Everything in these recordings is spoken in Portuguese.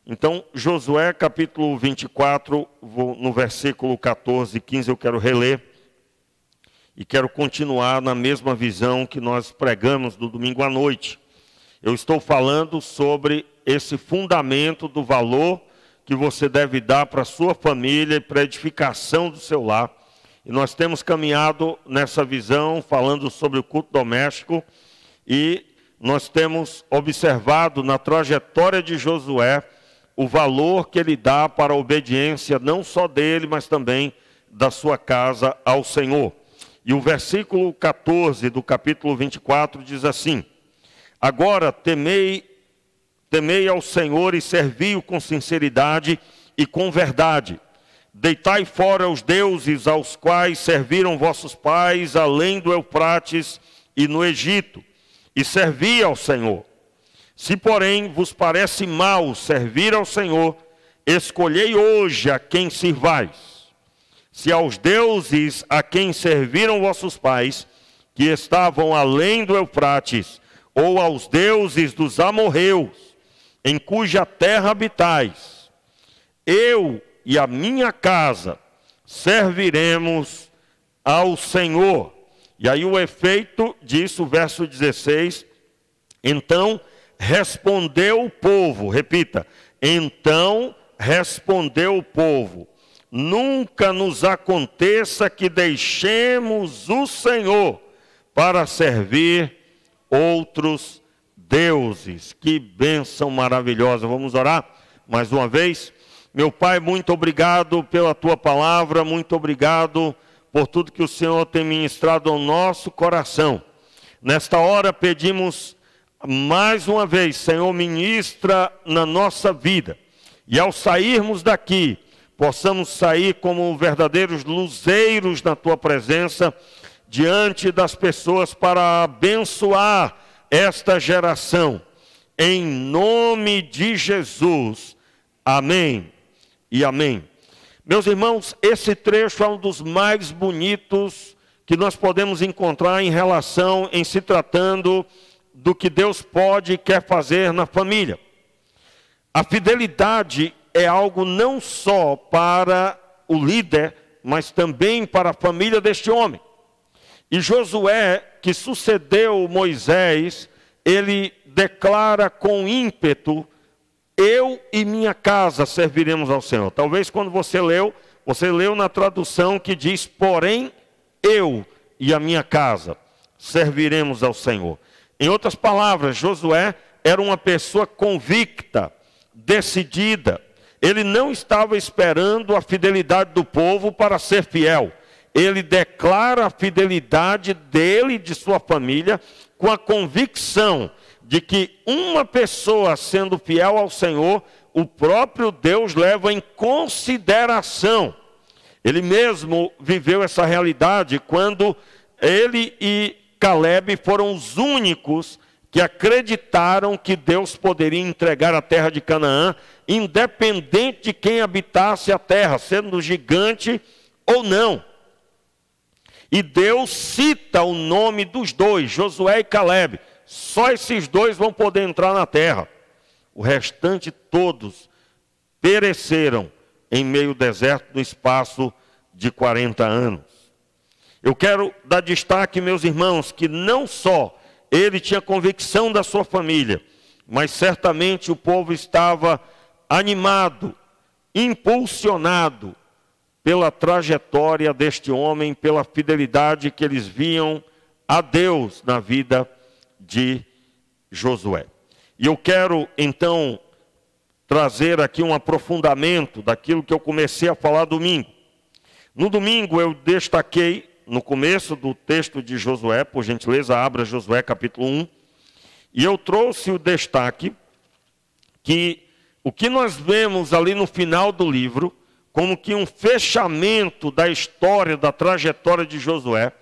Então, Josué capítulo 24, no versículo 14 e 15 eu quero reler. E quero continuar na mesma visão que nós pregamos no domingo à noite. Eu estou falando sobre esse fundamento do valor que você deve dar para a sua família e para a edificação do seu lar. E nós temos caminhado nessa visão, falando sobre o culto doméstico. E nós temos observado na trajetória de Josué o valor que ele dá para a obediência, não só dele, mas também da sua casa ao Senhor. E o versículo 14 do capítulo 24 diz assim: agora temei ao Senhor e servi-o com sinceridade e com verdade. Deitai fora os deuses aos quais serviram vossos pais, além do Eufrates e no Egito, e servi ao Senhor. Se, porém, vos parece mal servir ao Senhor, escolhei hoje a quem sirvais. Se aos deuses a quem serviram vossos pais, que estavam além do Eufrates, ou aos deuses dos amorreus, em cuja terra habitais, eu e a minha casa serviremos ao Senhor. E aí o efeito disso, verso 16, então respondeu o povo, repita, então respondeu o povo: nunca nos aconteça que deixemos o Senhor para servir outros deuses. Que bênção maravilhosa. Vamos orar mais uma vez. Meu Pai, muito obrigado pela Tua palavra, muito obrigado por tudo que o Senhor tem ministrado ao nosso coração. Nesta hora pedimos mais uma vez, Senhor, ministra na nossa vida. E ao sairmos daqui, possamos sair como verdadeiros luzeiros na Tua presença, diante das pessoas, para abençoar esta geração. Em nome de Jesus. Amém e amém. Meus irmãos, esse trecho é um dos mais bonitos que nós podemos encontrar em se tratando do que Deus pode e quer fazer na família. A fidelidade é algo não só para o líder, mas também para a família deste homem. E Josué, que sucedeu Moisés, ele declara com ímpeto: eu e minha casa serviremos ao Senhor. Talvez quando você leu na tradução que diz: porém, eu e a minha casa serviremos ao Senhor. Em outras palavras, Josué era uma pessoa convicta, decidida. Ele não estava esperando a fidelidade do povo para ser fiel. Ele declara a fidelidade dele e de sua família com a convicção de que uma pessoa sendo fiel ao Senhor, o próprio Deus leva em consideração. Ele mesmo viveu essa realidade quando ele e Caleb foram os únicos que acreditaram que Deus poderia entregar a terra de Canaã, independente de quem habitasse a terra, sendo gigante ou não. E Deus cita o nome dos dois, Josué e Caleb. Só esses dois vão poder entrar na terra. O restante todos pereceram em meio ao deserto no espaço de 40 anos. Eu quero dar destaque, meus irmãos, que não só ele tinha convicção da sua família, mas certamente o povo estava animado, impulsionado pela trajetória deste homem, pela fidelidade que eles viam a Deus na vida de Josué. E eu quero, então, trazer aqui um aprofundamento daquilo que eu comecei a falar domingo. No domingo eu destaquei, no começo do texto de Josué, por gentileza, abra Josué capítulo 1, e eu trouxe o destaque que o que nós vemos ali no final do livro, como que um fechamento da história, da trajetória de Josué,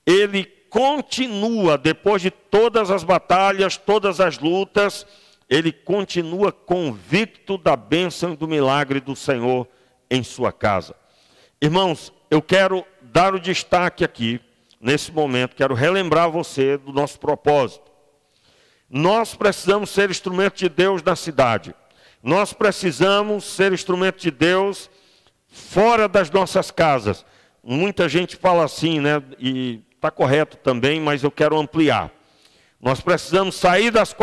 ele continua, depois de todas as batalhas, todas as lutas, ele continua convicto da bênção e do milagre do Senhor em sua casa. Irmãos, eu quero dar o destaque aqui, nesse momento, quero relembrar você do nosso propósito. Nós precisamos ser instrumento de Deus na cidade. Nós precisamos ser instrumento de Deus fora das nossas casas. Muita gente fala assim, né? E está correto também, mas eu quero ampliar. Nós precisamos sair das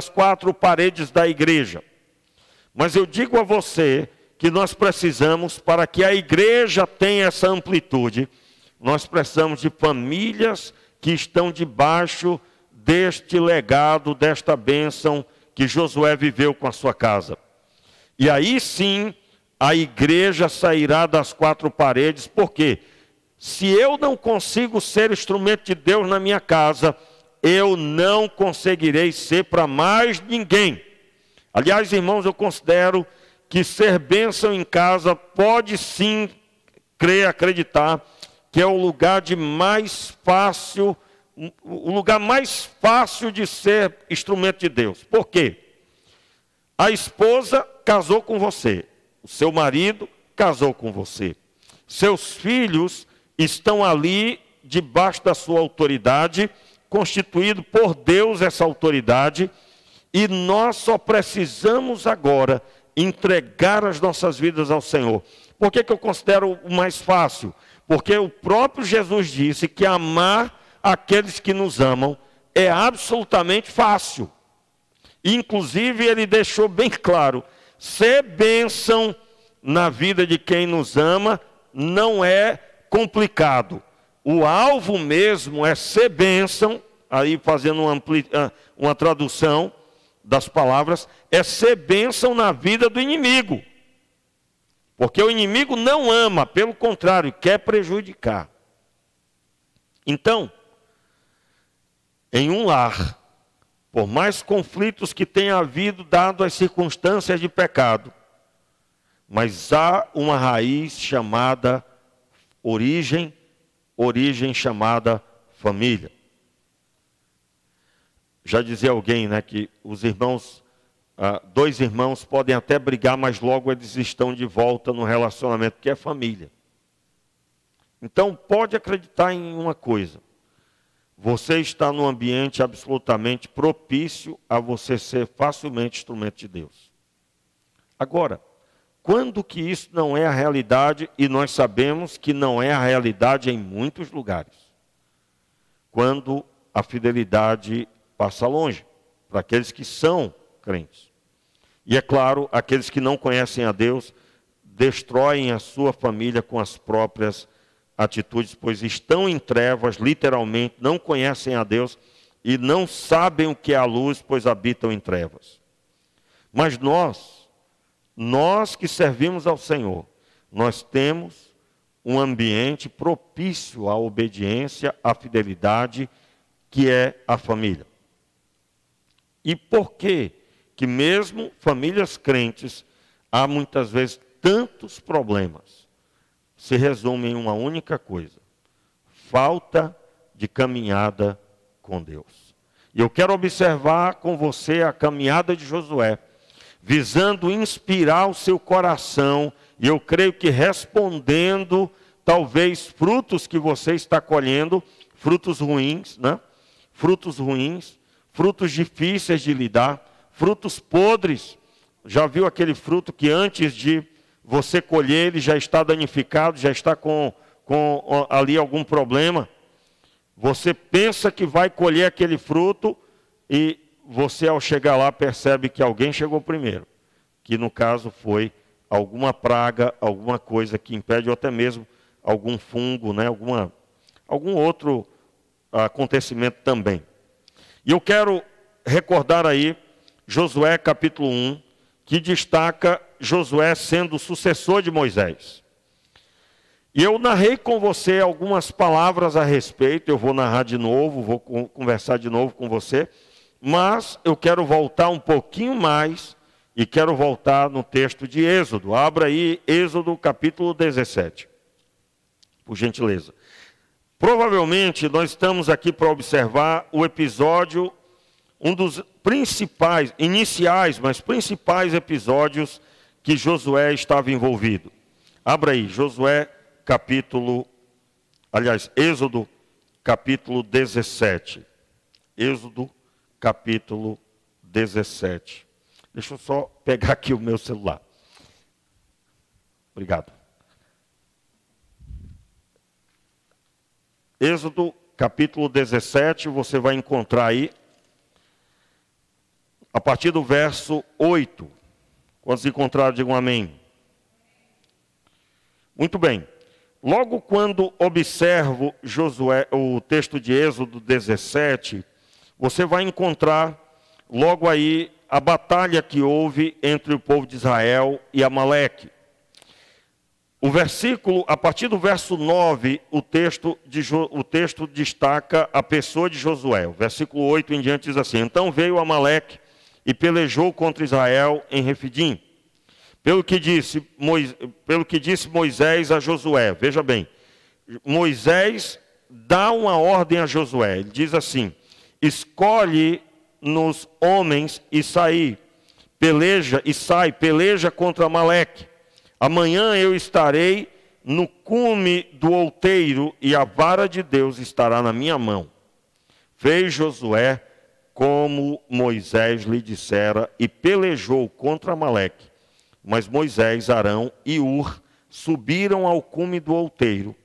quatro paredes da igreja. Mas eu digo a você que nós precisamos, para que a igreja tenha essa amplitude, nós precisamos de famílias que estão debaixo deste legado, desta bênção que Josué viveu com a sua casa. E aí sim, a igreja sairá das quatro paredes, porque se eu não consigo ser instrumento de Deus na minha casa, eu não conseguirei ser para mais ninguém. Aliás, irmãos, eu considero que ser bênção em casa pode sim acreditar que é o lugar o lugar mais fácil de ser instrumento de Deus. Por quê? A esposa casou com você, o seu marido casou com você, seus filhos estão ali debaixo da sua autoridade, constituído por Deus essa autoridade, e nós só precisamos agora entregar as nossas vidas ao Senhor. Por que eu considero o mais fácil? Porque o próprio Jesus disse que amar aqueles que nos amam é absolutamente fácil. Inclusive, ele deixou bem claro, ser bênção na vida de quem nos ama não é complicado. O alvo mesmo é ser bênção, aí fazendo uma tradução das palavras, é ser bênção na vida do inimigo. Porque o inimigo não ama, pelo contrário, quer prejudicar. Então, em um lar, por mais conflitos que tenha havido, dado as circunstâncias de pecado, mas há uma raiz chamada origem chamada família. Já dizia alguém, né, que os irmãos, dois irmãos podem até brigar, mas logo eles estão de volta no relacionamento, que é família. Então, pode acreditar em uma coisa. Você está num ambiente absolutamente propício a você ser facilmente instrumento de Deus. Agora, quando que isso não é a realidade, e nós sabemos que não é a realidade em muitos lugares? Quando a fidelidade passa longe, para aqueles que são crentes. E é claro, aqueles que não conhecem a Deus, destroem a sua família com as próprias atitudes, pois estão em trevas, literalmente, não conhecem a Deus e não sabem o que é a luz, pois habitam em trevas. Mas nós que servimos ao Senhor, nós temos um ambiente propício à obediência, à fidelidade, que é a família. E por que mesmo famílias crentes, há muitas vezes tantos problemas? Se resume em uma única coisa: falta de caminhada com Deus. E eu quero observar com você a caminhada de Josué, visando inspirar o seu coração, e eu creio que respondendo, talvez, frutos que você está colhendo, frutos ruins, né? Frutos ruins, frutos difíceis de lidar, frutos podres. Já viu aquele fruto que antes de você colher, ele já está danificado, já está com ali algum problema? Você pensa que vai colher aquele fruto e você, ao chegar lá, percebe que alguém chegou primeiro, que no caso foi alguma praga, alguma coisa que impede, ou até mesmo algum fungo, né? algum outro acontecimento também. E eu quero recordar aí Josué capítulo 1, que destaca Josué sendo o sucessor de Moisés. E eu narrei com você algumas palavras a respeito, eu vou narrar de novo, vou conversar de novo com você, mas eu quero voltar um pouquinho mais e quero voltar no texto de Êxodo. Abra aí Êxodo capítulo 17, por gentileza. Provavelmente nós estamos aqui para observar o episódio, um dos principais, iniciais, mas principais episódios que Josué estava envolvido. Abra aí, Êxodo capítulo 17. Êxodo capítulo 17. Deixa eu só pegar aqui o meu celular. Obrigado. Êxodo, capítulo 17, você vai encontrar aí, a partir do verso 8. Quando encontraram, digam amém. Muito bem. Logo quando observo Josué, o texto de Êxodo 17, você vai encontrar logo aí a batalha que houve entre o povo de Israel e Amaleque. O versículo, a partir do verso 9, o texto destaca a pessoa de Josué. O versículo 8 em diante diz assim: Então veio Amaleque e pelejou contra Israel em Refidim. Pelo que disse Moisés a Josué, veja bem, Moisés dá uma ordem a Josué, ele diz assim: escolhe-nos homens e peleja contra Amaleque. Amanhã eu estarei no cume do outeiro e a vara de Deus estará na minha mão. Fez Josué como Moisés lhe dissera e pelejou contra Amaleque. Mas Moisés, Arão e Ur subiram ao cume do outeiro.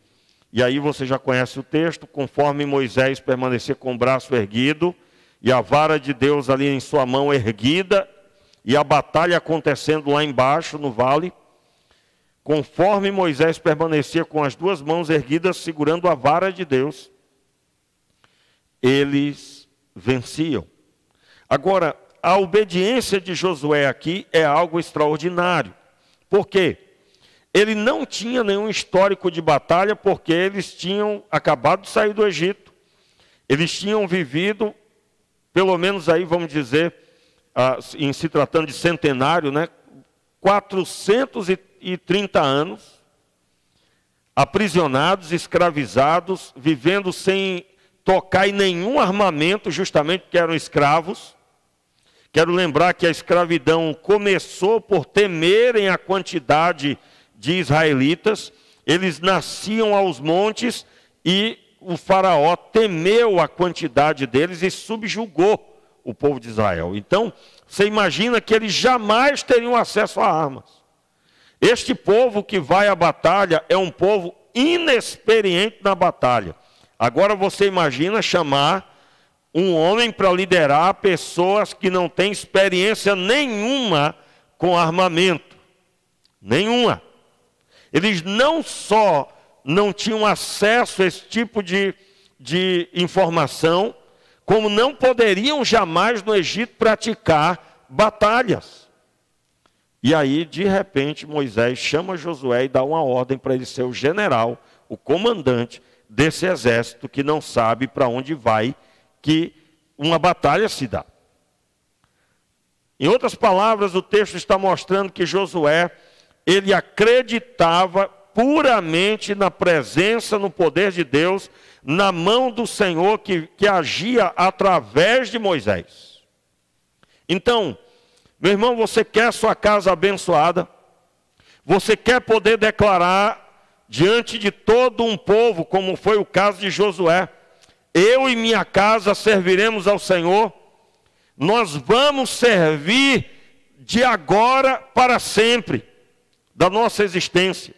E aí você já conhece o texto: conforme Moisés permanecia com o braço erguido e a vara de Deus ali em sua mão erguida, e a batalha acontecendo lá embaixo no vale, conforme Moisés permanecia com as duas mãos erguidas segurando a vara de Deus, eles venciam. Agora, a obediência de Josué aqui é algo extraordinário. Por quê? Ele não tinha nenhum histórico de batalha, porque eles tinham acabado de sair do Egito. Eles tinham vivido, pelo menos aí, vamos dizer, em se tratando de centenário, né, 430 anos, aprisionados, escravizados, vivendo sem tocar em nenhum armamento, justamente porque eram escravos. Quero lembrar que a escravidão começou por temerem a quantidade de israelitas. Eles nasciam aos montes e o faraó temeu a quantidade deles e subjugou o povo de Israel. Então, você imagina que eles jamais teriam acesso a armas. Este povo que vai à batalha é um povo inexperiente na batalha. Agora você imagina chamar um homem para liderar pessoas que não têm experiência nenhuma com armamento. Nenhuma. Eles não só não tinham acesso a esse tipo de informação, como não poderiam jamais no Egito praticar batalhas. E aí, de repente, Moisés chama Josué e dá uma ordem para ele ser o general, o comandante desse exército que não sabe para onde vai, que uma batalha se dá. Em outras palavras, o texto está mostrando que Josué, ele acreditava puramente na presença, no poder de Deus, na mão do Senhor que agia através de Moisés. Então, meu irmão, você quer sua casa abençoada? Você quer poder declarar diante de todo um povo, como foi o caso de Josué: eu e minha casa serviremos ao Senhor? Nós vamos servir de agora para sempre da nossa existência.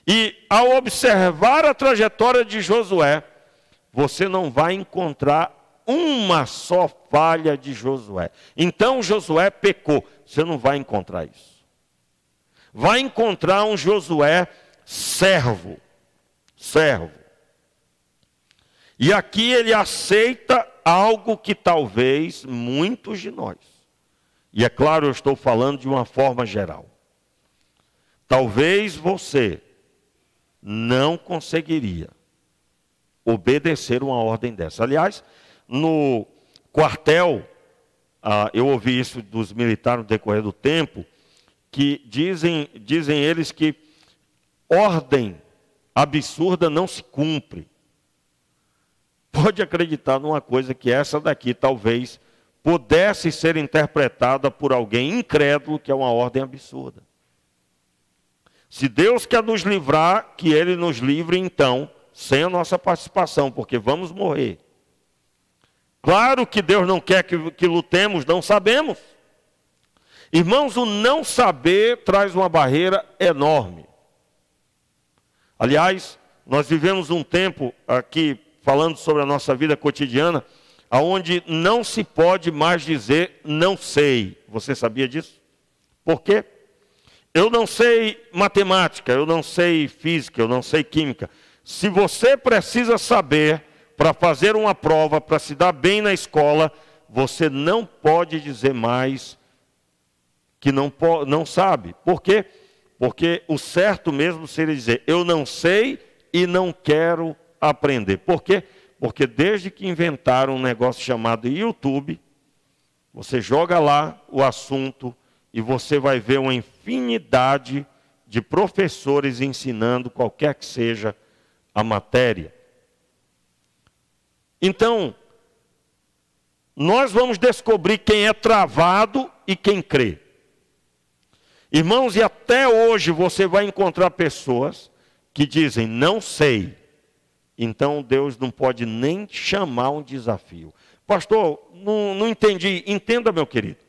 E ao observar a trajetória de Josué, você não vai encontrar uma só falha de Josué. Então Josué pecou. Você não vai encontrar isso. Vai encontrar um Josué servo. Servo. E aqui ele aceita algo que talvez muitos de nós, e é claro, eu estou falando de uma forma geral, talvez você não conseguiria obedecer uma ordem dessa. Aliás, no quartel, eu ouvi isso dos militares no decorrer do tempo, que dizem eles que ordem absurda não se cumpre. Pode acreditar numa coisa, que essa daqui talvez pudesse ser interpretada por alguém incrédulo, que é uma ordem absurda. Se Deus quer nos livrar, que Ele nos livre então, sem a nossa participação, porque vamos morrer. Claro que Deus não quer que lutemos, não sabemos. Irmãos, o não saber traz uma barreira enorme. Aliás, nós vivemos um tempo aqui, falando sobre a nossa vida cotidiana, onde não se pode mais dizer não sei. Você sabia disso? Por quê? Eu não sei matemática, eu não sei física, eu não sei química. Se você precisa saber para fazer uma prova, para se dar bem na escola, você não pode dizer mais que não sabe. Por quê? Porque o certo mesmo seria dizer, eu não sei e não quero aprender. Por quê? Porque desde que inventaram um negócio chamado YouTube, você joga lá o assunto e você vai ver uma infinidade de professores ensinando qualquer que seja a matéria. Então, nós vamos descobrir quem é travado e quem crê. Irmãos, e até hoje você vai encontrar pessoas que dizem, não sei. Então Deus não pode nem chamar um desafio. Pastor, não entendi. Entenda, meu querido.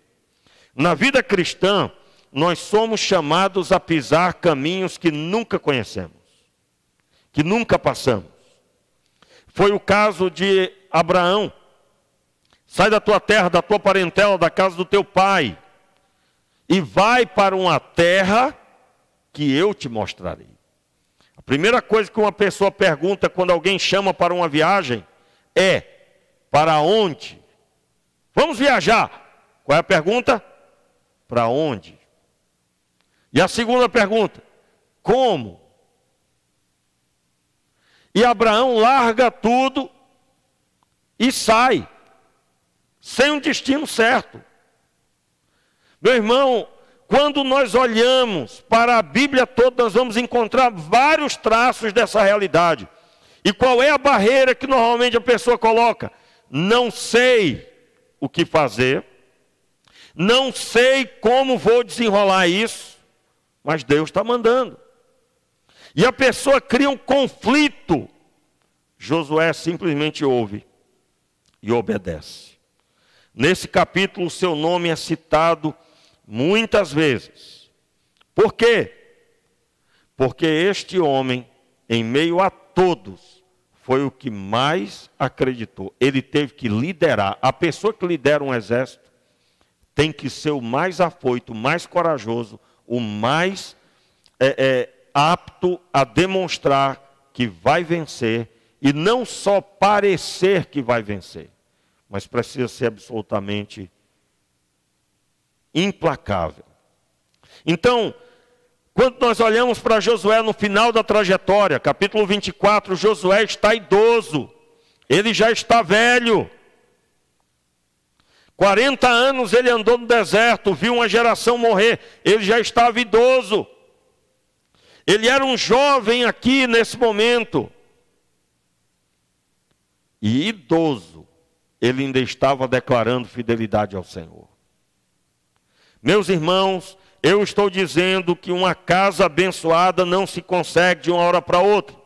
Na vida cristã, nós somos chamados a pisar caminhos que nunca conhecemos, que nunca passamos. Foi o caso de Abraão. Sai da tua terra, da tua parentela, da casa do teu pai, e vai para uma terra que eu te mostrarei. A primeira coisa que uma pessoa pergunta quando alguém chama para uma viagem é, para onde? Vamos viajar. Qual é a pergunta? Para onde? E a segunda pergunta, como? E Abraão larga tudo e sai, sem um destino certo. Meu irmão, quando nós olhamos para a Bíblia toda, nós vamos encontrar vários traços dessa realidade. E qual é a barreira que normalmente a pessoa coloca? Não sei o que fazer, não sei como vou desenrolar isso, mas Deus está mandando. E a pessoa cria um conflito. Josué simplesmente ouve e obedece. Nesse capítulo, o seu nome é citado muitas vezes. Por quê? Porque este homem, em meio a todos, foi o que mais acreditou. Ele teve que liderar. A pessoa que lidera um exército tem que ser o mais afoito, o mais corajoso, o mais apto a demonstrar que vai vencer, e não só parecer que vai vencer, mas precisa ser absolutamente implacável. Então, quando nós olhamos para Josué no final da trajetória, capítulo 24, Josué está idoso, ele já está velho. 40 anos ele andou no deserto, viu uma geração morrer, ele já estava idoso. Ele era um jovem aqui nesse momento. E idoso, ele ainda estava declarando fidelidade ao Senhor. Meus irmãos, eu estou dizendo que uma casa abençoada não se consegue de uma hora para outra.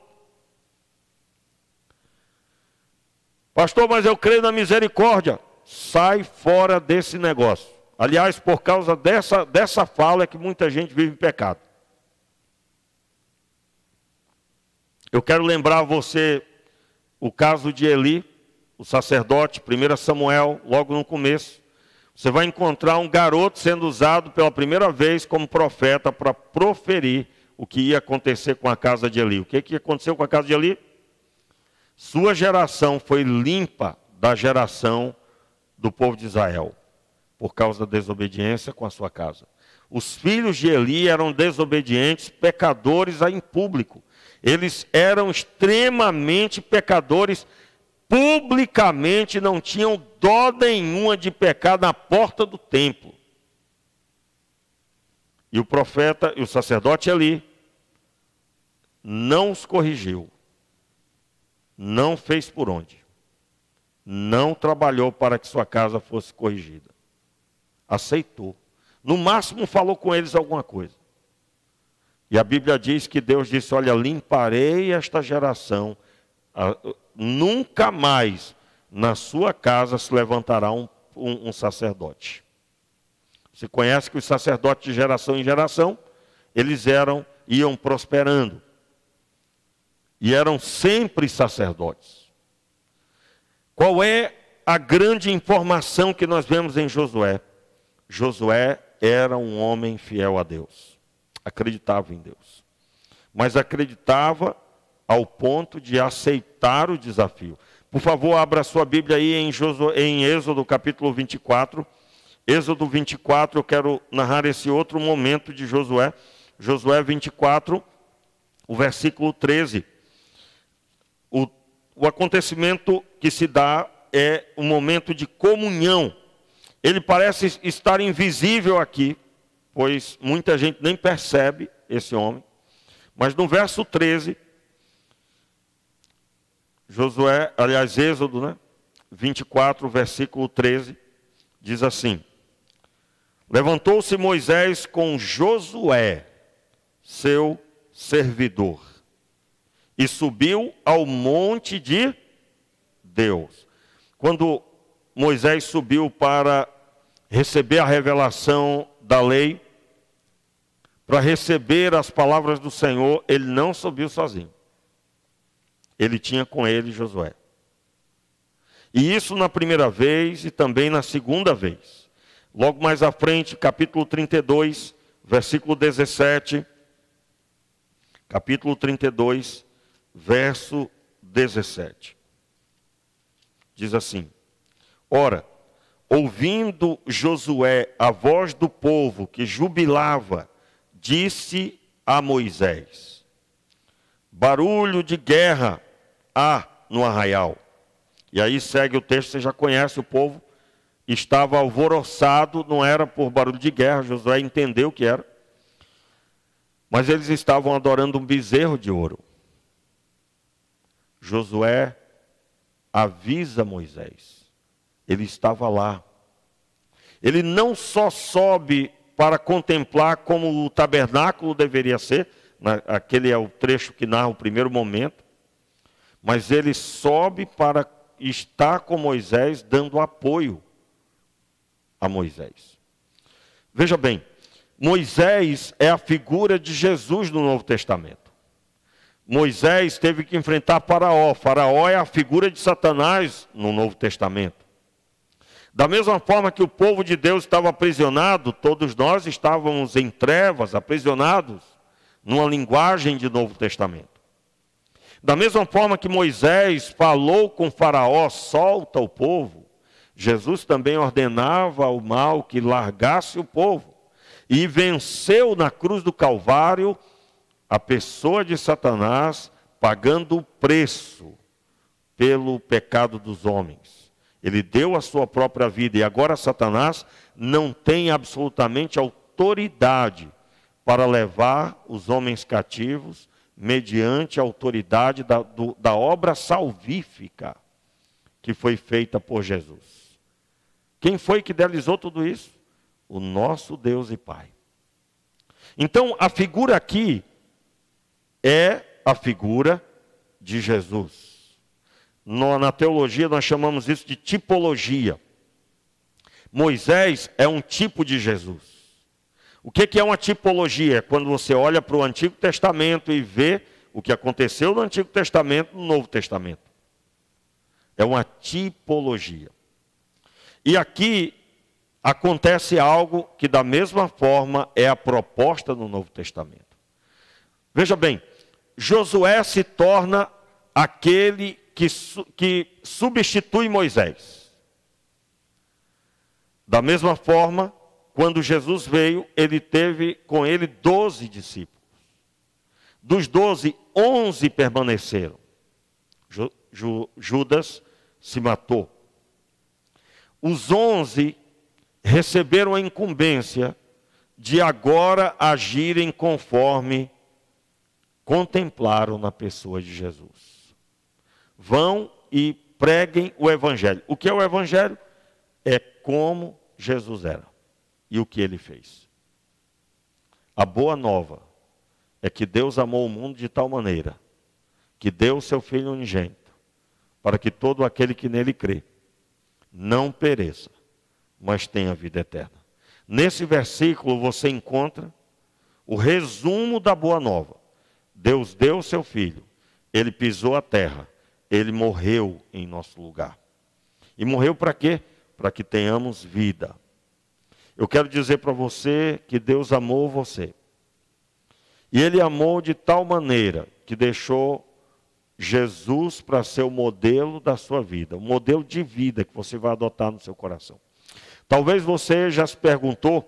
Pastor, mas eu creio na misericórdia. Sai fora desse negócio. Aliás, por causa dessa fala é que muita gente vive em pecado. Eu quero lembrar a você o caso de Eli, o sacerdote, 1 Samuel, logo no começo. Você vai encontrar um garoto sendo usado pela primeira vez como profeta para proferir o que ia acontecer com a casa de Eli. O que aconteceu com a casa de Eli? Sua geração foi limpa da geração do povo de Israel, por causa da desobediência com a sua casa. Os filhos de Eli eram desobedientes, pecadores em público. Eles eram extremamente pecadores, publicamente não tinham dó nenhuma de pecar na porta do templo. E o profeta e o sacerdote Eli não os corrigiu, não fez por onde, não trabalhou para que sua casa fosse corrigida. Aceitou. No máximo falou com eles alguma coisa. E a Bíblia diz que Deus disse, olha, limparei esta geração, nunca mais na sua casa se levantará um sacerdote. Você conhece que os sacerdotes de geração em geração, eles iam prosperando. E eram sempre sacerdotes. Qual é a grande informação que nós vemos em Josué? Josué era um homem fiel a Deus. Acreditava em Deus. Mas acreditava ao ponto de aceitar o desafio. Por favor, abra sua Bíblia aí em Êxodo capítulo 24. Êxodo 24, eu quero narrar esse outro momento de Josué. Josué 24, o versículo 13. O acontecimento que se dá é um momento de comunhão. Ele parece estar invisível aqui, pois muita gente nem percebe esse homem. Mas no verso 13, Êxodo, 24, versículo 13, diz assim: levantou-se Moisés com Josué, seu servidor, e subiu ao monte de Deus. Quando Moisés subiu para receber a revelação da lei, para receber as palavras do Senhor, ele não subiu sozinho. Ele tinha com ele Josué. E isso na primeira vez e também na segunda vez. Logo mais à frente, capítulo 32, versículo 17. Capítulo 32, verso 17. Diz assim: ora, ouvindo Josué a voz do povo que jubilava, disse a Moisés: barulho de guerra há no arraial. E aí segue o texto, você já conhece, o povo estava alvoroçado, não era por barulho de guerra, Josué entendeu que era. Mas eles estavam adorando um bezerro de ouro. Josué avisa Moisés. Ele estava lá. Ele não só sobe para contemplar como o tabernáculo deveria ser, aquele é o trecho que narra o primeiro momento, mas ele sobe para estar com Moisés, dando apoio a Moisés. Veja bem, Moisés é a figura de Jesus no Novo Testamento. Moisés teve que enfrentar Faraó. Faraó é a figura de Satanás no Novo Testamento. Da mesma forma que o povo de Deus estava aprisionado, todos nós estávamos em trevas, aprisionados, numa linguagem de Novo Testamento. Da mesma forma que Moisés falou com Faraó, solta o povo, Jesus também ordenava ao mal que largasse o povo. E venceu na cruz do Calvário a pessoa de Satanás, pagando o preço pelo pecado dos homens. Ele deu a sua própria vida e agora Satanás não tem absolutamente autoridade para levar os homens cativos mediante a autoridade da obra salvífica que foi feita por Jesus. Quem foi que idealizou tudo isso? O nosso Deus e Pai. Então, a figura aqui é a figura de Jesus. Na teologia nós chamamos isso de tipologia. Moisés é um tipo de Jesus. O que é uma tipologia? É quando você olha para o Antigo Testamento e vê o que aconteceu no Antigo Testamento, no Novo Testamento. É uma tipologia. E aqui acontece algo que da mesma forma é a proposta no Novo Testamento. Veja bem, Josué se torna aquele que substitui Moisés. Da mesma forma, quando Jesus veio, ele teve com ele 12 discípulos. Dos 12, 11 permaneceram. Judas se matou. Os 11 receberam a incumbência de agora agirem conforme contemplaram na pessoa de Jesus. Vão e preguem o Evangelho. O que é o Evangelho? É como Jesus era e o que ele fez. A boa nova é que Deus amou o mundo de tal maneira que deu o seu Filho unigênito para que todo aquele que nele crê não pereça, mas tenha vida eterna. Nesse versículo você encontra o resumo da boa nova. Deus deu o seu Filho, Ele pisou a terra, Ele morreu em nosso lugar. E morreu para quê? Para que tenhamos vida. Eu quero dizer para você que Deus amou você. E Ele amou de tal maneira que deixou Jesus para ser o modelo da sua vida, o modelo de vida que você vai adotar no seu coração. Talvez você já se perguntou,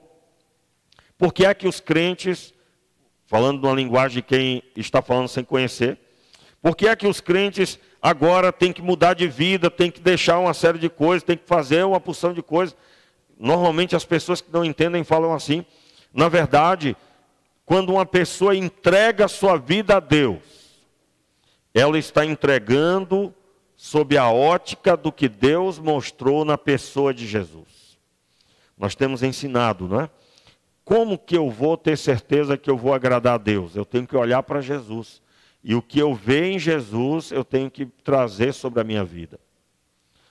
por que é que os crentes, falando numa linguagem de quem está falando sem conhecer, por que é que os crentes agora têm que mudar de vida, têm que deixar uma série de coisas, têm que fazer uma porção de coisas? Normalmente as pessoas que não entendem falam assim. Na verdade, quando uma pessoa entrega a sua vida a Deus, ela está entregando sob a ótica do que Deus mostrou na pessoa de Jesus. Nós temos ensinado, não é? Como que eu vou ter certeza que eu vou agradar a Deus? Eu tenho que olhar para Jesus. E o que eu vejo em Jesus, eu tenho que trazer sobre a minha vida.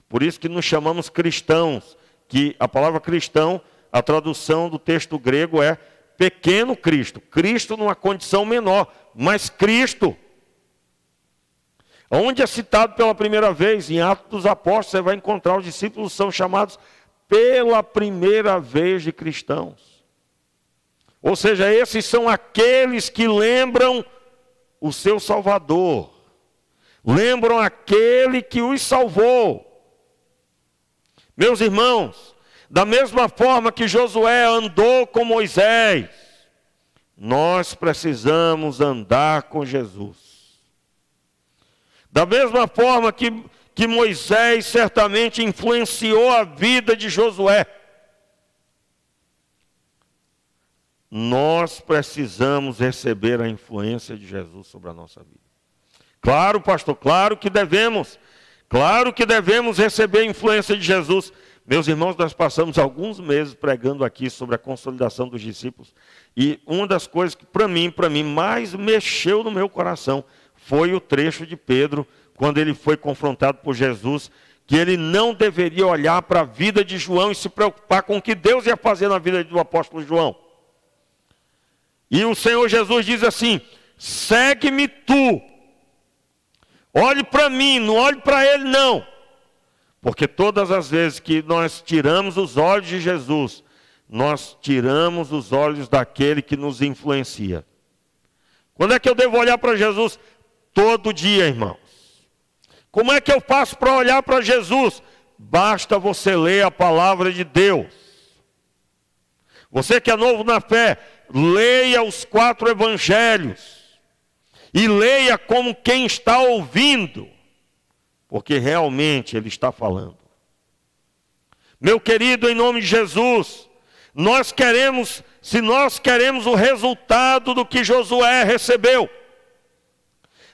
Por isso que nos chamamos cristãos, que a palavra cristão, a tradução do texto grego é pequeno Cristo. Cristo numa condição menor, mas Cristo. Onde é citado pela primeira vez, em Atos dos Apóstolos, você vai encontrar os discípulos são chamados pela primeira vez de cristãos. Ou seja, esses são aqueles que lembram o seu Salvador. Lembram aquele que os salvou. Meus irmãos, da mesma forma que Josué andou com Moisés, nós precisamos andar com Jesus. Da mesma forma que Moisés certamente influenciou a vida de Josué, nós precisamos receber a influência de Jesus sobre a nossa vida. Claro, pastor, claro que devemos receber a influência de Jesus. Meus irmãos, nós passamos alguns meses pregando aqui sobre a consolidação dos discípulos, e uma das coisas que para mim mais mexeu no meu coração foi o trecho de Pedro, quando ele foi confrontado por Jesus, que ele não deveria olhar para a vida de João e se preocupar com o que Deus ia fazer na vida do apóstolo João. E o Senhor Jesus diz assim: segue-me tu, olhe para mim, não olhe para ele não. Porque todas as vezes que nós tiramos os olhos de Jesus, nós tiramos os olhos daquele que nos influencia. Quando é que eu devo olhar para Jesus? Todo dia, irmãos. Como é que eu faço para olhar para Jesus? Basta você ler a palavra de Deus. Você que é novo na fé, leia os 4 evangelhos. E leia como quem está ouvindo. Porque realmente ele está falando. Meu querido, em nome de Jesus, se nós queremos o resultado do que Josué recebeu,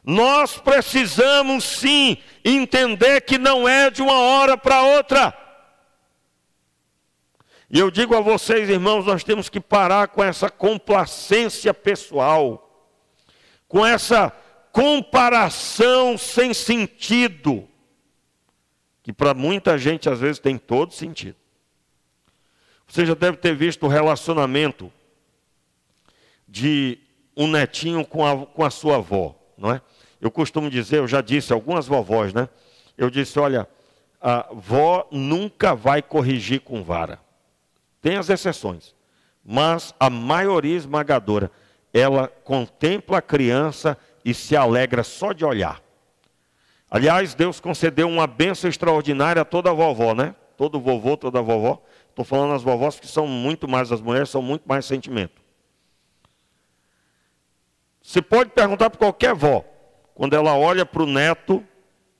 nós precisamos sim entender que não é de uma hora para outra. E eu digo a vocês, irmãos, nós temos que parar com essa complacência pessoal, com essa comparação sem sentido, que para muita gente às vezes tem todo sentido. Você já deve ter visto o relacionamento de um netinho com a sua avó, não é? Eu costumo dizer, eu já disse a algumas vovós, né? Eu disse, olha, a vó nunca vai corrigir com vara. Tem as exceções, mas a maioria esmagadora, ela contempla a criança e se alegra só de olhar. Aliás, Deus concedeu uma bênção extraordinária a toda vovó, né? Todo vovô, toda vovó. Estou falando as vovós que são muito mais, as mulheres são muito mais sentimento. Você pode perguntar para qualquer vó. Quando ela olha para o neto,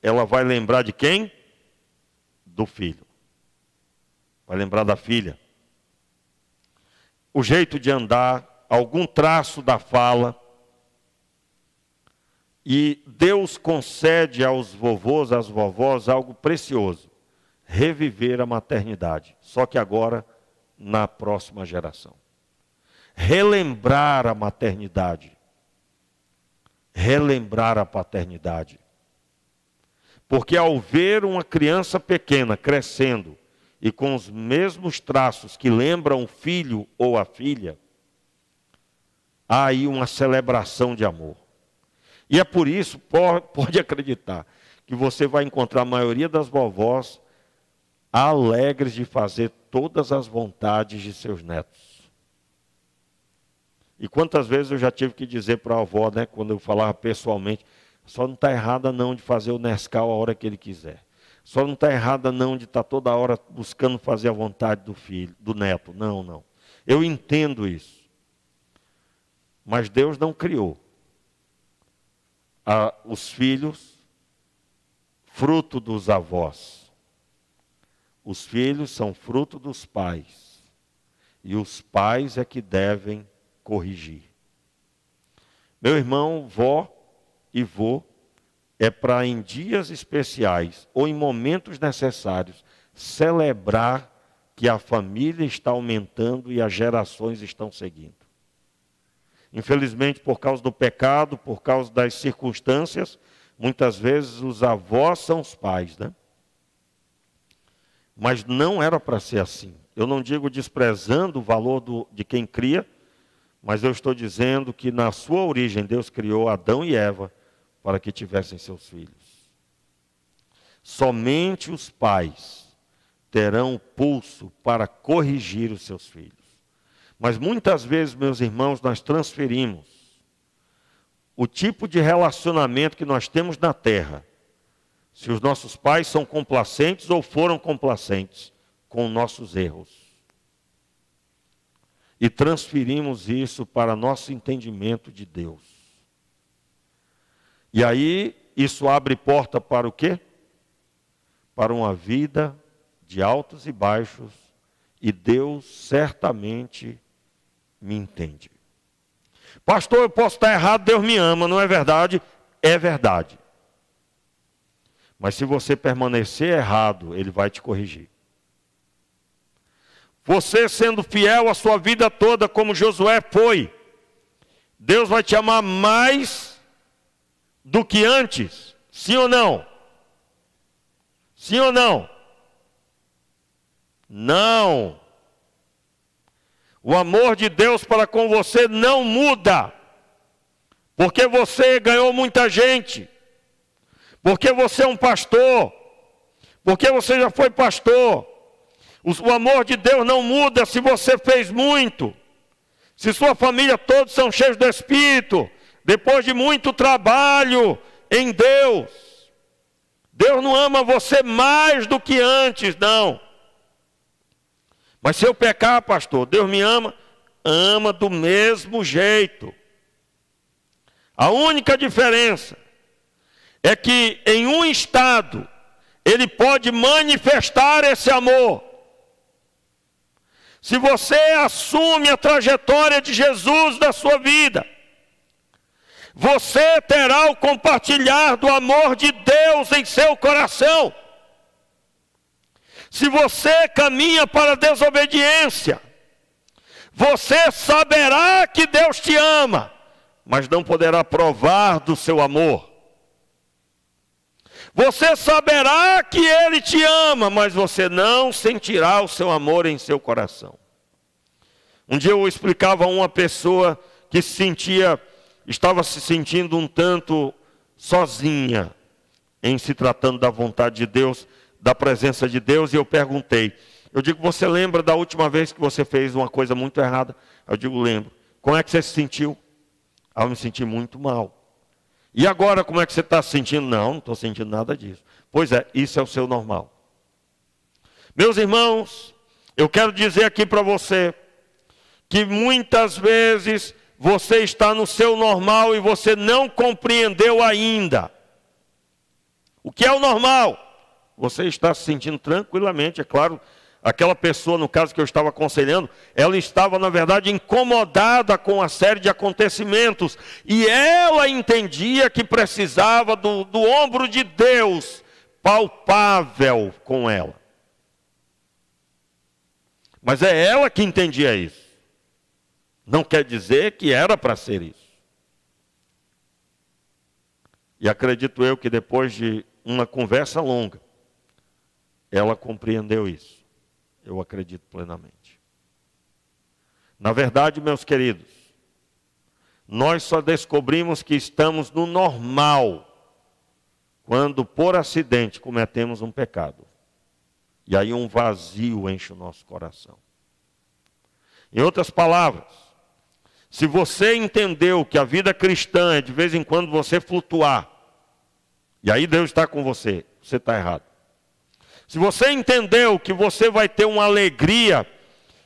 ela vai lembrar de quem? Do filho. Vai lembrar da filha. O jeito de andar, algum traço da fala. E Deus concede aos vovôs, às vovós, algo precioso. Reviver a maternidade. Só que agora, na próxima geração. Relembrar a maternidade. Relembrar a paternidade. Porque ao ver uma criança pequena crescendo e com os mesmos traços que lembram o filho ou a filha, há aí uma celebração de amor. E é por isso, pode acreditar, que você vai encontrar a maioria das vovós alegres de fazer todas as vontades de seus netos. E quantas vezes eu já tive que dizer para a avó, né, quando eu falava pessoalmente, só não está errada não de fazer o Nescau a hora que ele quiser. Só não está errada não de estar toda hora buscando fazer a vontade do filho, do neto. Não, não. Eu entendo isso. Mas Deus não criou os filhos fruto dos avós. Os filhos são fruto dos pais. E os pais é que devem corrigir. Meu irmão, vó e vô, é para em dias especiais ou em momentos necessários celebrar que a família está aumentando e as gerações estão seguindo. Infelizmente, por causa do pecado, por causa das circunstâncias, muitas vezes os avós são os pais, né? Mas não era para ser assim. Eu não digo desprezando o valor de quem cria, mas eu estou dizendo que na sua origem Deus criou Adão e Eva para que tivessem seus filhos. Somente os pais terão o pulso para corrigir os seus filhos. Mas muitas vezes, meus irmãos, nós transferimos o tipo de relacionamento que nós temos na terra, se os nossos pais são complacentes ou foram complacentes com nossos erros. E transferimos isso para nosso entendimento de Deus. E aí, isso abre porta para o quê? Para uma vida de altos e baixos, e Deus certamente me entende. Pastor, eu posso estar errado, Deus me ama, não é verdade? É verdade. Mas se você permanecer errado, Ele vai te corrigir. Você sendo fiel a sua vida toda, como Josué foi, Deus vai te amar mais do que antes. Sim ou não? Sim ou não? Não. O amor de Deus para com você não muda. Porque você ganhou muita gente. Porque você é um pastor. Porque você já foi pastor. O amor de Deus não muda se você fez muito. Se sua família todos são cheios do Espírito. Depois de muito trabalho em Deus. Deus não ama você mais do que antes, não. Mas se eu pecar, pastor, Deus me ama? Ama do mesmo jeito. A única diferença é que em um estado Ele pode manifestar esse amor. Se você assume a trajetória de Jesus na sua vida, você terá o compartilhar do amor de Deus em seu coração. Se você caminha para a desobediência, você saberá que Deus te ama, mas não poderá provar do seu amor. Você saberá que Ele te ama, mas você não sentirá o seu amor em seu coração. Um dia eu explicava a uma pessoa que estava se sentindo um tanto sozinha em se tratando da vontade de Deus, da presença de Deus, e eu perguntei, eu digo, você lembra da última vez que você fez uma coisa muito errada? Eu digo, lembro. Como é que você se sentiu? Eu me senti muito mal. E agora, como é que você está se sentindo? Não estou sentindo nada disso. Pois é, isso é o seu normal. Meus irmãos, eu quero dizer aqui para você, que muitas vezes você está no seu normal e você não compreendeu ainda. O que é o normal? Você está se sentindo tranquilamente, é claro. Aquela pessoa, no caso que eu estava aconselhando, ela estava, na verdade, incomodada com a série de acontecimentos. E ela entendia que precisava do ombro de Deus palpável com ela. Mas é ela que entendia isso. Não quer dizer que era para ser isso. E acredito eu que depois de uma conversa longa, ela compreendeu isso. Eu acredito plenamente. Na verdade, meus queridos, nós só descobrimos que estamos no normal quando, por acidente, cometemos um pecado. E aí um vazio enche o nosso coração. Em outras palavras, se você entendeu que a vida cristã é de vez em quando você flutuar, e aí Deus está com você, você está errado. Se você entendeu que você vai ter uma alegria,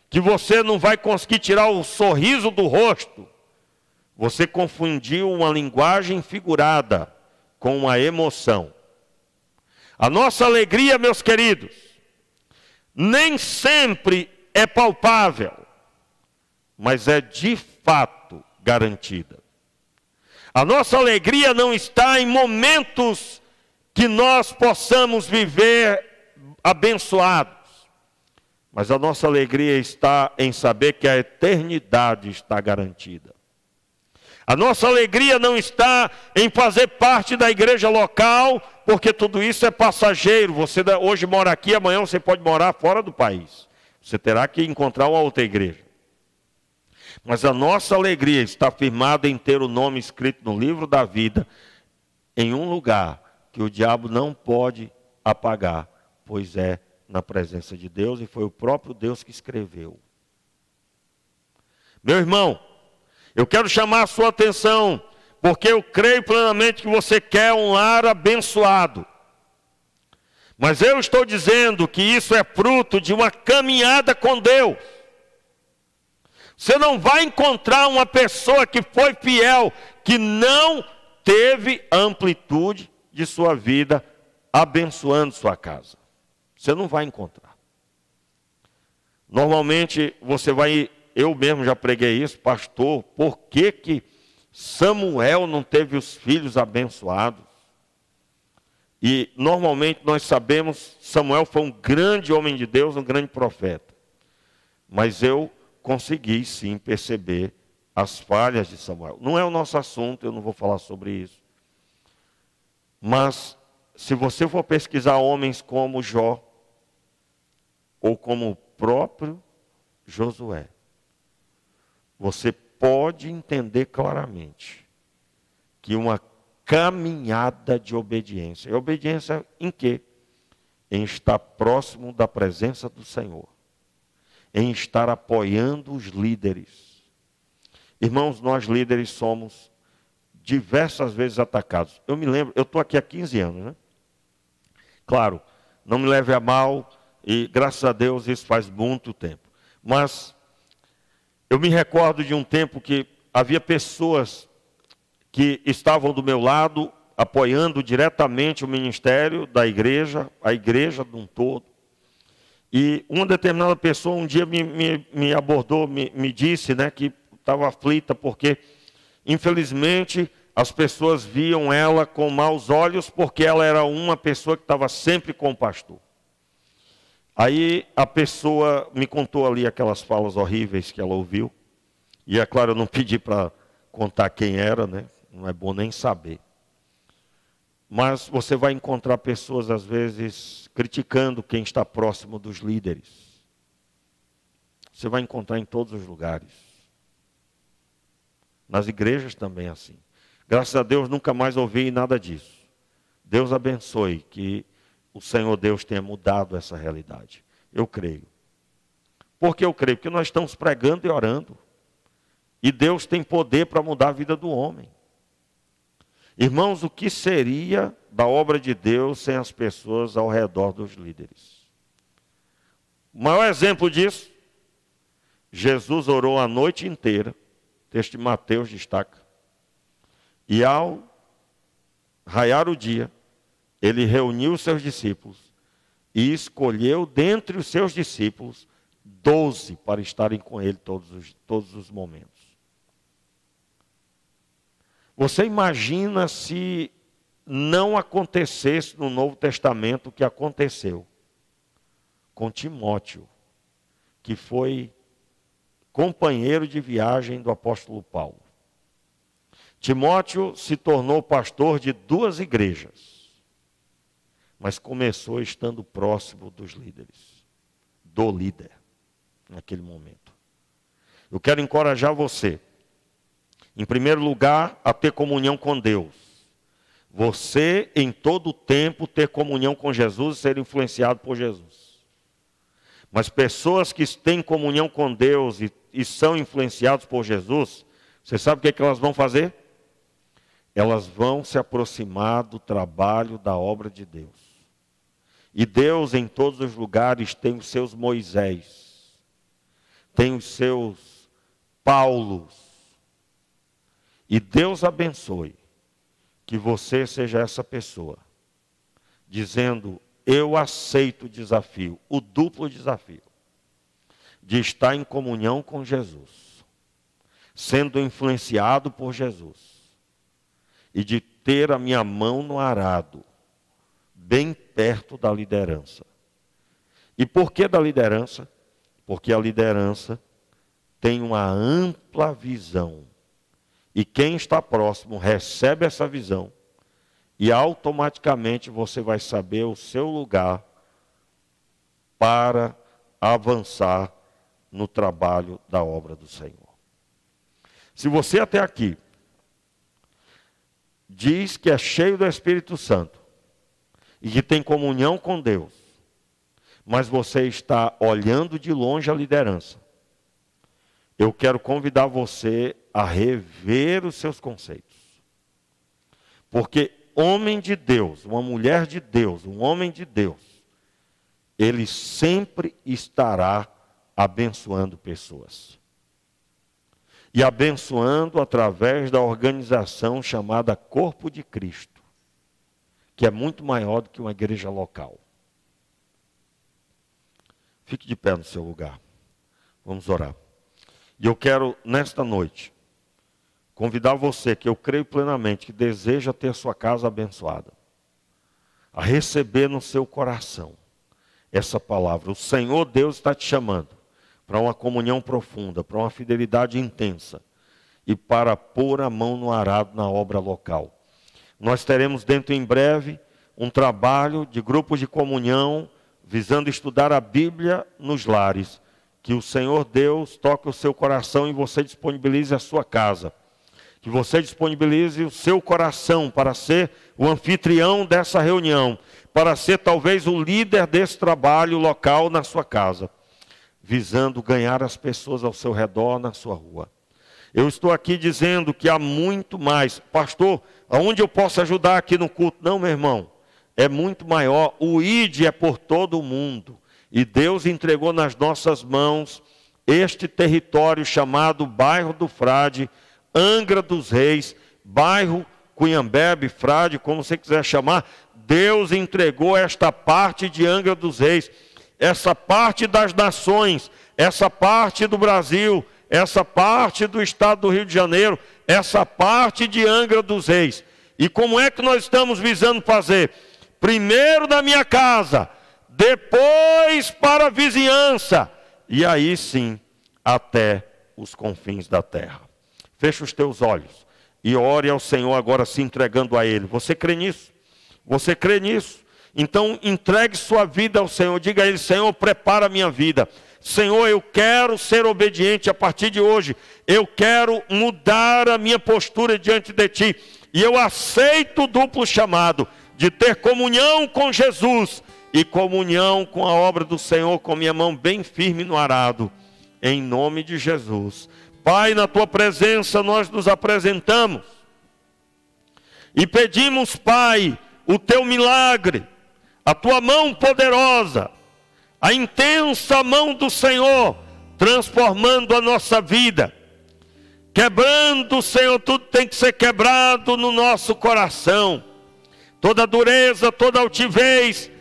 que você não vai conseguir tirar o sorriso do rosto, você confundiu uma linguagem figurada com uma emoção. A nossa alegria, meus queridos, nem sempre é palpável, mas é de fato garantida. A nossa alegria não está em momentos que nós possamos viver abençoados, mas a nossa alegria está em saber que a eternidade está garantida. A nossa alegria não está em fazer parte da igreja local, porque tudo isso é passageiro. Você hoje mora aqui, amanhã você pode morar fora do país. Você terá que encontrar uma outra igreja. Mas a nossa alegria está firmada em ter o nome escrito no livro da vida, em um lugar que o diabo não pode apagar, pois é na presença de Deus, e foi o próprio Deus que escreveu. Meu irmão, eu quero chamar a sua atenção, porque eu creio plenamente que você quer um lar abençoado. Mas eu estou dizendo que isso é fruto de uma caminhada com Deus. Você não vai encontrar uma pessoa que foi fiel, que não teve a amplitude de sua vida abençoando sua casa. Você não vai encontrar. Normalmente você vai... Eu mesmo já preguei isso, pastor, por que Samuel não teve os filhos abençoados? E normalmente nós sabemos, Samuel foi um grande homem de Deus, um grande profeta. Mas eu consegui sim perceber as falhas de Samuel. Não é o nosso assunto, eu não vou falar sobre isso. Mas se você for pesquisar homens como Jó, ou como o próprio Josué, você pode entender claramente que uma caminhada de obediência. E obediência em quê? Em estar próximo da presença do Senhor. Em estar apoiando os líderes. Irmãos, nós líderes somos diversas vezes atacados. Eu me lembro, eu estou aqui há 15 anos, né? Claro, não me leve a mal, e graças a Deus isso faz muito tempo. Mas eu me recordo de um tempo que havia pessoas que estavam do meu lado, apoiando diretamente o ministério da igreja, a igreja de um todo. E uma determinada pessoa um dia me abordou, me disse, né, que estava aflita, porque infelizmente as pessoas viam ela com maus olhos, porque ela era uma pessoa que estava sempre com o pastor. Aí a pessoa me contou ali aquelas falas horríveis que ela ouviu. E é claro, eu não pedi para contar quem era, né? Não é bom nem saber. Mas você vai encontrar pessoas, às vezes, criticando quem está próximo dos líderes. Você vai encontrar em todos os lugares. Nas igrejas também é assim. Graças a Deus nunca mais ouvi nada disso. Deus abençoe que o Senhor Deus tenha mudado essa realidade. Eu creio. Por que eu creio? Porque nós estamos pregando e orando. E Deus tem poder para mudar a vida do homem. Irmãos, o que seria da obra de Deus sem as pessoas ao redor dos líderes? O maior exemplo disso, Jesus orou a noite inteira, o texto de Mateus destaca, e ao raiar o dia, ele reuniu os seus discípulos e escolheu dentre os seus discípulos 12 para estarem com ele todos os momentos. Você imagina se não acontecesse no Novo Testamento o que aconteceu com Timóteo, que foi companheiro de viagem do apóstolo Paulo. Timóteo se tornou pastor de 2 igrejas, mas começou estando próximo dos líderes. do líder naquele momento. Eu quero encorajar você, em primeiro lugar, a ter comunhão com Deus. Você, em todo o tempo, ter comunhão com Jesus e ser influenciado por Jesus. Mas pessoas que têm comunhão com Deus e são influenciados por Jesus, você sabe o que elas vão fazer? Elas vão se aproximar do trabalho da obra de Deus. E Deus em todos os lugares tem os seus Moisés, tem os seus Paulos. E Deus abençoe que você seja essa pessoa, dizendo, eu aceito o desafio, o duplo desafio, de estar em comunhão com Jesus, sendo influenciado por Jesus, e de ter a minha mão no arado, bem perto da liderança. E por que da liderança? Porque a liderança tem uma ampla visão. E quem está próximo recebe essa visão. E automaticamente você vai saber o seu lugar para avançar no trabalho da obra do Senhor. Se você até aqui diz que é cheio do Espírito Santo e que tem comunhão com Deus, mas você está olhando de longe a liderança, eu quero convidar você a rever os seus conceitos. Porque homem de Deus, uma mulher de Deus, um homem de Deus, ele sempre estará abençoando pessoas. E abençoando através da organização chamada Corpo de Cristo, que é muito maior do que uma igreja local. Fique de pé no seu lugar. Vamos orar. E eu quero, nesta noite, convidar você, que eu creio plenamente, que deseja ter sua casa abençoada, a receber no seu coração essa palavra. O Senhor Deus está te chamando para uma comunhão profunda, para uma fidelidade intensa e para pôr a mão no arado na obra local. Nós teremos dentro em breve um trabalho de grupos de comunhão visando estudar a Bíblia nos lares. Que o Senhor Deus toque o seu coração e você disponibilize a sua casa. Que você disponibilize o seu coração para ser o anfitrião dessa reunião, para ser talvez o líder desse trabalho local na sua casa, visando ganhar as pessoas ao seu redor na sua rua. Eu estou aqui dizendo que há muito mais. Pastor, aonde eu posso ajudar aqui no culto? Não, meu irmão, é muito maior. O ID é por todo o mundo. E Deus entregou nas nossas mãos este território chamado Bairro do Frade, Angra dos Reis, bairro Cunhambebe, Frade, como você quiser chamar. Deus entregou esta parte de Angra dos Reis, essa parte das nações, essa parte do Brasil, essa parte do estado do Rio de Janeiro, essa parte de Angra dos Reis. E como é que nós estamos visando fazer? Primeiro na minha casa, depois para a vizinhança, e aí sim, até os confins da terra. Feche os teus olhos e ore ao Senhor agora se entregando a Ele. Você crê nisso? Você crê nisso? Então entregue sua vida ao Senhor. Diga a Ele, Senhor, prepara a minha vida. Senhor, eu quero ser obediente a partir de hoje. Eu quero mudar a minha postura diante de Ti. E eu aceito o duplo chamado de ter comunhão com Jesus e comunhão com a obra do Senhor, com minha mão bem firme no arado. Em nome de Jesus. Pai, na Tua presença nós nos apresentamos. E pedimos, Pai, o Teu milagre, a Tua mão poderosa, a intensa mão do Senhor, transformando a nossa vida. Quebrando, Senhor, tudo tem que ser quebrado no nosso coração. Toda dureza, toda altivez,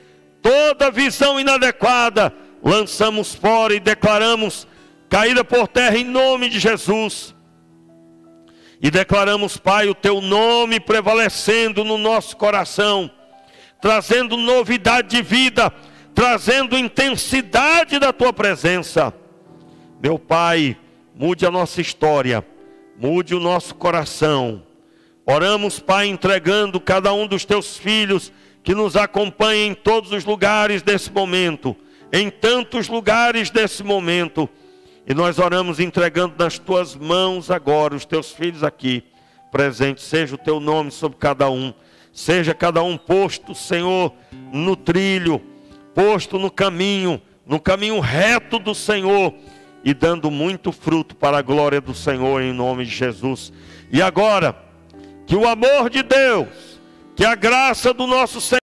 toda visão inadequada, lançamos fora e declaramos caída por terra em nome de Jesus. E declaramos, Pai, o Teu nome prevalecendo no nosso coração, trazendo novidade de vida, trazendo intensidade da Tua presença. Meu Pai, mude a nossa história, mude o nosso coração. Oramos, Pai, entregando cada um dos Teus filhos que nos acompanham em todos os lugares desse momento, em tantos lugares desse momento. E nós oramos entregando nas tuas mãos agora os teus filhos aqui presentes. Seja o teu nome sobre cada um. Seja cada um posto, Senhor, no trilho, posto no caminho reto do Senhor, e dando muito fruto para a glória do Senhor, em nome de Jesus. E agora, que o amor de Deus, que a graça do nosso Senhor